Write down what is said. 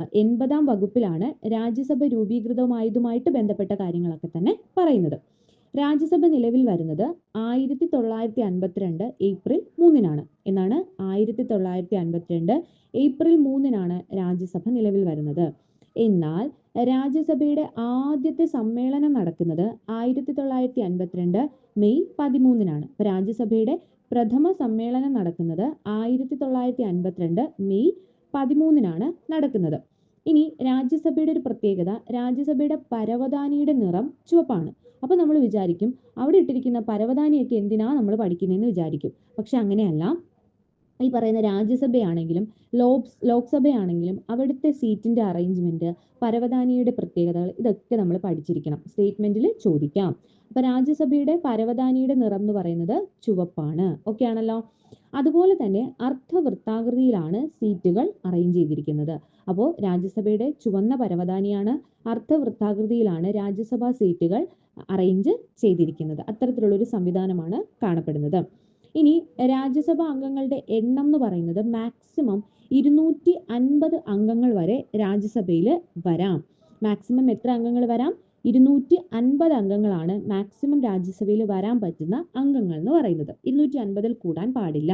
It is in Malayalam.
80-ാം വകുപ്പിലാണ് രാജ്യസഭ രൂപീകൃതമായതുമായിട്ട് ബന്ധപ്പെട്ട കാര്യങ്ങളൊക്കെ തന്നെ പറയുന്നത്. രാജ്യസഭ നിലവിൽ വരുന്നത് 1952 ഏപ്രിൽ 3-നാണ്. എന്നാണ് 1952 ഏപ്രിൽ 3-നാണ് രാജ്യസഭ നിലവിൽ വരുന്നത്. എന്നാൽ രാജ്യസഭയുടെ ആദ്യത്തെ സമ്മേളനം നടക്കുന്നത് 1952 മെയ് 13-നാണ്. അപ്പോൾ രാജ്യസഭയുടെ പ്രഥമ സമ്മേളനം നടക്കുന്നത് 1952 മെയ് 13-നാണ് നടക്കുന്നത്. ഇനി രാജ്യസഭയുടെ ഒരു പ്രത്യേകത, രാജ്യസഭയുടെ പരവതാനിയുടെ നിറം ചുവപ്പാണ്. അപ്പോൾ നമ്മൾ വിചാരിക്കും അവിടെ ഇട്ടിരിക്കുന്ന പരവതാനിയൊക്കെ എന്തിനാ നമ്മൾ പഠിക്കുന്നതെന്ന് വിചാരിക്കും. പക്ഷെ അങ്ങനെയല്ല. ഈ പറയുന്ന രാജ്യസഭയാണെങ്കിലും ലോക്സഭയാണെങ്കിലും അവിടുത്തെ സീറ്റിന്റെ അറേഞ്ച്മെന്റ്, പരവതാനിയുടെ പ്രത്യേകതകൾ, ഇതൊക്കെ നമ്മൾ പഠിച്ചിരിക്കണം. സ്റ്റേറ്റ്മെന്റിൽ ചോദിക്കാം. അപ്പൊ രാജ്യസഭയുടെ പരവതാനിയുടെ നിറം എന്ന് പറയുന്നത് ചുവപ്പാണ്. ഓക്കെ ആണല്ലോ. അതുപോലെ തന്നെ അർദ്ധവൃത്താകൃതിയിലാണ് സീറ്റുകൾ അറേഞ്ച് ചെയ്തിരിക്കുന്നത്. അപ്പോൾ രാജ്യസഭയുടെ ചുവന്ന പരവതാനിയാണ്, അർദ്ധവൃത്താകൃതിയിലാണ് രാജ്യസഭാ സീറ്റുകൾ അറേഞ്ച് ചെയ്തിരിക്കുന്നത്. അത്തരത്തിലുള്ളൊരു സംവിധാനമാണ് കാണപ്പെടുന്നത്. ഇനി രാജ്യസഭാ അംഗങ്ങളുടെ എണ്ണം എന്ന് പറയുന്നത് മാക്സിമം 250 അംഗങ്ങൾ വരെ രാജ്യസഭയിൽ വരാം. മാക്സിമം എത്ര അംഗങ്ങൾ വരാം? 250 അംഗങ്ങളാണ് മാക്സിമം രാജ്യസഭയിൽ വരാൻ പറ്റുന്ന അംഗങ്ങൾ എന്ന് പറയുന്നത്. 250-ൽ കൂടാൻ പാടില്ല.